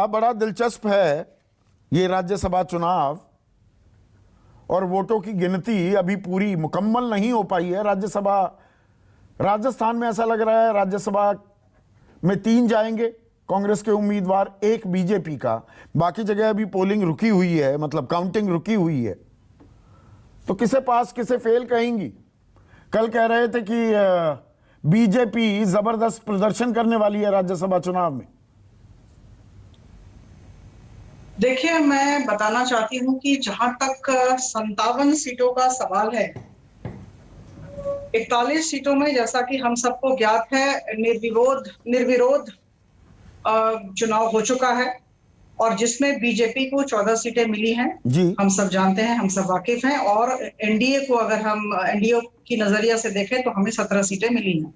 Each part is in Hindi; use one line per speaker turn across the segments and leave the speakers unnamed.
बड़ा दिलचस्प है ये राज्यसभा चुनाव, और वोटों की गिनती अभी पूरी मुकम्मल नहीं हो पाई है। राज्यसभा, राजस्थान में ऐसा लग रहा है राज्यसभा में 3 जाएंगे कांग्रेस के उम्मीदवार, 1 बीजेपी का, बाकी जगह अभी पोलिंग रुकी हुई है, मतलब काउंटिंग रुकी हुई है। तो किसे पास किसे फेल कहेंगी? कल कह रहे थे कि बीजेपी जबरदस्त प्रदर्शन करने वाली है राज्यसभा चुनाव में।
देखिए, मैं बताना चाहती हूं कि जहां तक 57 सीटों का सवाल है, 41 सीटों में जैसा कि हम सबको ज्ञात है निर्विरोध चुनाव हो चुका है, और जिसमें बीजेपी को 14 सीटें मिली हैं।
जी,
हम सब जानते हैं, हम सब वाकिफ हैं। और एनडीए को अगर हम एनडीए की नजरिया से देखें तो हमें 17 सीटें मिली हैं।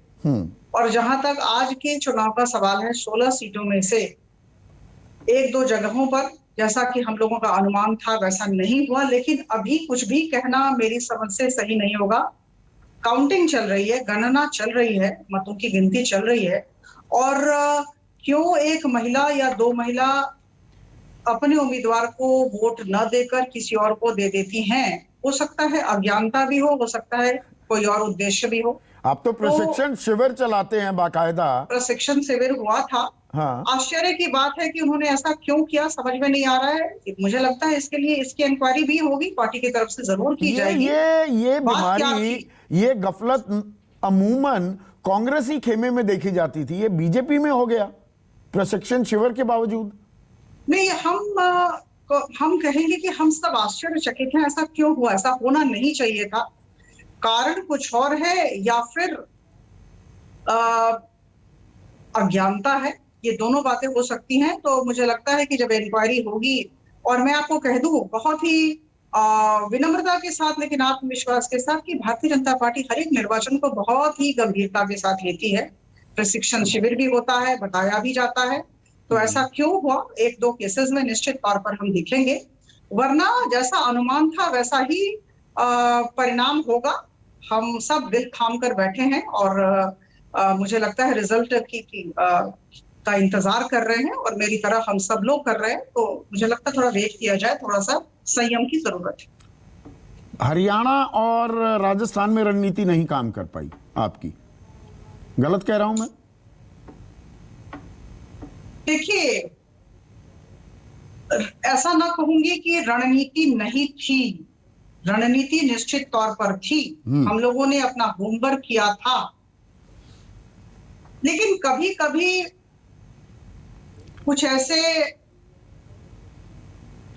और जहां तक आज के चुनाव का सवाल है, 16 सीटों में से 1-2 जगहों पर जैसा कि हम लोगों का अनुमान था वैसा नहीं हुआ, लेकिन अभी कुछ भी कहना मेरी समझ से सही नहीं होगा। काउंटिंग चल रही है, गणना चल रही है, मतों की गिनती चल रही है, और क्यों एक महिला या 2 महिला अपने उम्मीदवार को वोट न देकर किसी और को दे देती हैं, हो सकता है अज्ञानता भी हो सकता है कोई और उद्देश्य भी हो।
आप तो प्रशिक्षण शिविर चलाते हैं बाकायदा।
प्रशिक्षण शिविर हुआ था।
हाँ,
आश्चर्य की बात है कि उन्होंने ऐसा क्यों किया, समझ में नहीं आ रहा है। मुझे लगता है इसके लिए इसकी इंक्वायरी भी होगी, पार्टी की तरफ से जरूर की जाएगी।
ये
बात क्या
बीमारी,
थी?
ये गफलत अमूमन कांग्रेसी खेमे में देखी जाती थी, ये बीजेपी में हो गया प्रशिक्षण शिविर के बावजूद।
नहीं, हम कहेंगे कि हम सब आश्चर्यचकित हैं, ऐसा क्यों हुआ? ऐसा होना नहीं चाहिए था। कारण कुछ और है या फिर अज्ञानता है, ये दोनों बातें हो सकती हैं। तो मुझे लगता है कि जब इंक्वायरी होगी, और मैं आपको कह दूं बहुत ही विनम्रता के साथ लेकिन आत्मविश्वास के साथ, कि भारतीय जनता पार्टी हर एक निर्वाचन को बहुत ही गंभीरता के साथ लेती है। प्रशिक्षण शिविर भी होता है, बताया भी जाता है। तो ऐसा क्यों हुआ, 1-2 केसेस में निश्चित तौर पर हम देखेंगे, वरना जैसा अनुमान था वैसा ही परिणाम होगा। हम सब दिल थाम कर बैठे हैं और मुझे लगता है रिजल्ट का इंतजार कर रहे हैं, और मेरी तरह हम सब लोग कर रहे हैं। तो मुझे लगता है थोड़ा वेट किया जाए, थोड़ा सा संयम की जरूरत है।
हरियाणा और राजस्थान में रणनीति नहीं काम कर पाई आपकी, गलत कह रहा हूं मैं?
देखिए, ऐसा ना कहूंगी कि रणनीति नहीं थी, रणनीति निश्चित तौर पर थी। हम लोगों ने अपना होमवर्क किया था, लेकिन कभी कभी कुछ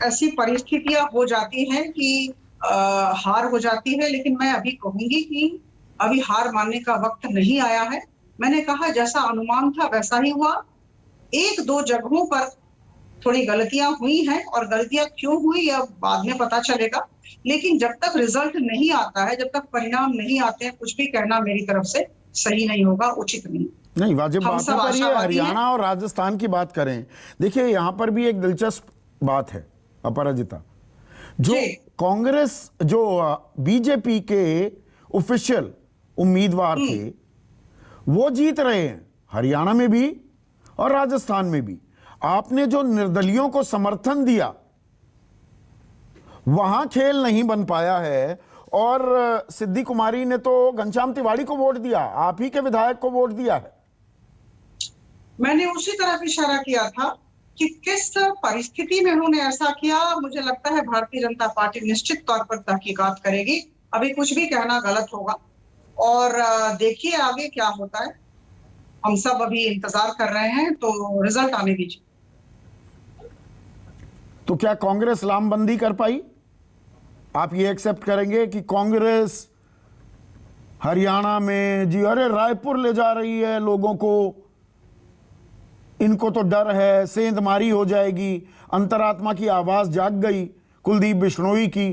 ऐसी परिस्थितियां हो जाती हैं कि हार हो जाती है। लेकिन मैं अभी कहूंगी कि अभी हार मानने का वक्त नहीं आया है। मैंने कहा जैसा अनुमान था वैसा ही हुआ। 1-2 जगहों पर थोड़ी गलतियां हुई हैं, और गलतियां क्यों हुई यह बाद में पता चलेगा। लेकिन जब तक रिजल्ट नहीं आता है, जब तक परिणाम नहीं आते हैं, कुछ भी कहना मेरी तरफ से सही नहीं होगा, उचित नहीं।
वाजिब बात है। पर ये हरियाणा और राजस्थान की बात करें, देखिए यहां पर भी एक दिलचस्प बात है अपराजिता, जो कांग्रेस, जो बीजेपी के ऑफिशियल उम्मीदवार थे वो जीत रहे हैं हरियाणा में भी और राजस्थान में भी। आपने जो निर्दलियों को समर्थन दिया वहां खेल नहीं बन पाया है, और सिद्धि कुमारी ने तो घनश्याम तिवाड़ी को वोट दिया, आप ही के विधायक को वोट दिया है।
मैंने उसी तरफ इशारा किया था कि किस परिस्थिति में उन्होंने ऐसा किया। मुझे लगता है भारतीय जनता पार्टी निश्चित तौर पर तहकीकात करेगी। अभी कुछ भी कहना गलत होगा, और देखिए आगे क्या होता है। हम सब अभी इंतजार कर रहे हैं, तो रिजल्ट आने दीजिए।
तो क्या कांग्रेस लामबंदी कर पाई? आप ये एक्सेप्ट करेंगे कि कांग्रेस हरियाणा में जी अरे रायपुर ले जा रही है लोगों को, इनको तो डर है सेंधमारी हो जाएगी, अंतरात्मा की आवाज जाग गई कुलदीप बिश्नोई की?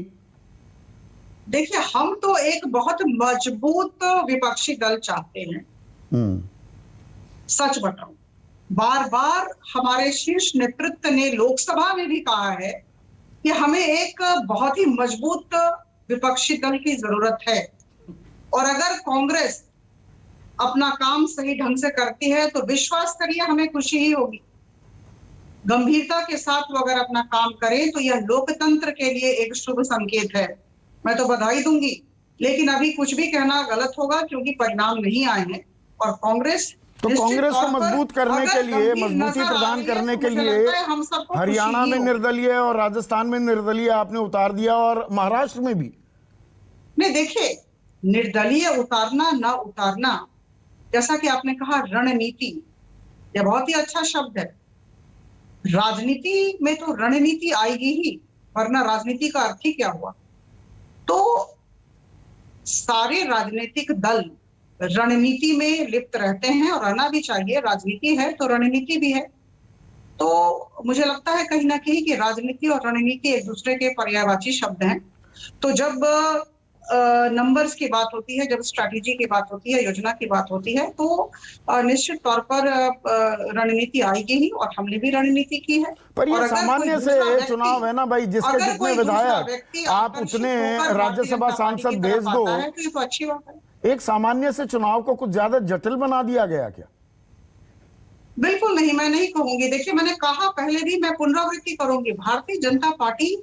देखिए, हम तो एक बहुत मजबूत विपक्षी दल चाहते हैं। सच बताऊं, बार बार हमारे शीर्ष नेतृत्व ने लोकसभा में भी कहा है कि हमें एक बहुत ही मजबूत विपक्षी दल की जरूरत है, और अगर कांग्रेस अपना काम सही ढंग से करती है तो विश्वास करिए हमें खुशी ही होगी। गंभीरता के साथ वो अगर अपना काम करें तो यह लोकतंत्र के लिए एक शुभ संकेत है। मैं तो बधाई दूंगी, लेकिन अभी कुछ भी कहना गलत होगा क्योंकि परिणाम नहीं आए हैं। और कांग्रेस
तो कांग्रेस को मजबूत करने के लिए, मजबूती प्रदान करने के लिए
हम सबको
हरियाणा में निर्दलीय और राजस्थान में निर्दलीय आपने उतार दिया और महाराष्ट्र में भी।
नहीं, देखिए, निर्दलीय उतारना ना उतारना, जैसा कि आपने कहा रणनीति, यह बहुत ही अच्छा शब्द है। राजनीति में तो रणनीति आएगी ही, वरना राजनीति का अर्थ ही क्या हुआ। तो सारे राजनीतिक दल रणनीति में लिप्त रहते हैं और रहना भी चाहिए। राजनीति है तो रणनीति भी है। तो मुझे लगता है कहीं ना कहीं कि राजनीति और रणनीति एक दूसरे के पर्यायवाची शब्द हैं। तो जब नंबर्स की बात होती है, जब स्ट्रैटेजी की बात होती है, योजना की बात होती है, तो निश्चित तौर पर रणनीति आएगी ही, और हमने भी रणनीति की है।
पर ये सामान्य से चुनाव है ना भाई, जिसके जितने विधायक आप उतने राज्यसभा सांसद भेज दो,
तो अच्छी बात है।
एक सामान्य से चुनाव को कुछ ज्यादा जटिल बना दिया गया क्या?
बिल्कुल नहीं, मैं नहीं कहूंगी। देखिए, मैंने कहा पहले भी, मैं पुनरावृत्ति करूंगी, भारतीय जनता पार्टी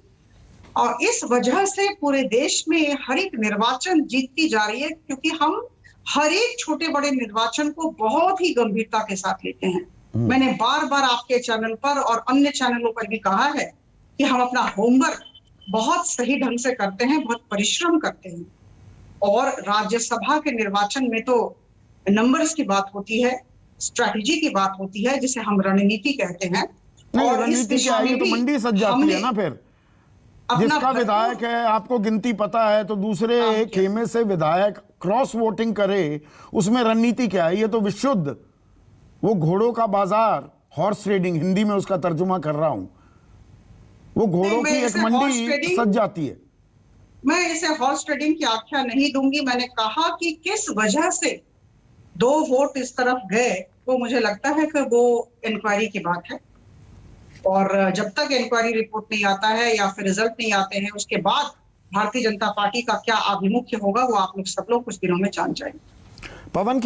और इस वजह से पूरे देश में हर एक निर्वाचन जीतती जा रही है, क्योंकि हम हर एक छोटे बड़े निर्वाचन को बहुत ही गंभीरता के साथ लेते हैं। मैंने बार बार आपके चैनल पर और अन्य चैनलों पर भी कहा है कि हम अपना होमवर्क बहुत सही ढंग से करते हैं, बहुत परिश्रम करते हैं। और राज्यसभा के निर्वाचन में तो नंबर्स की बात होती है, स्ट्रैटेजी की बात होती है, जिसे हम रणनीति कहते हैं। और
रणनीति क्या है, तो मंडी सज जाती है ना। फिर जिसका विधायक है, आपको गिनती पता है, तो दूसरे खेमे से विधायक क्रॉस वोटिंग करे, उसमें रणनीति क्या है? ये तो विशुद्ध वो घोड़ों का बाजार, हॉर्स ट्रेडिंग, हिंदी में उसका तर्जुमा कर रहा हूं, वो घोड़ों की एक मंडी सज जाती है।
मैं इसे हॉर्स ट्रेडिंग की आख्या नहीं दूंगी। मैंने कहा कि किस वजह से 2 वोट इस तरफ गए, वो मुझे लगता है कि वो इंक्वायरी की बात है। और जब तक इंक्वायरी रिपोर्ट नहीं आता है या फिर रिजल्ट नहीं आते हैं, उसके बाद भारतीय जनता पार्टी का क्या आभिमुख्य होगा, वो आप लोग सब लोग कुछ दिनों में जान जाएंगे।
पवन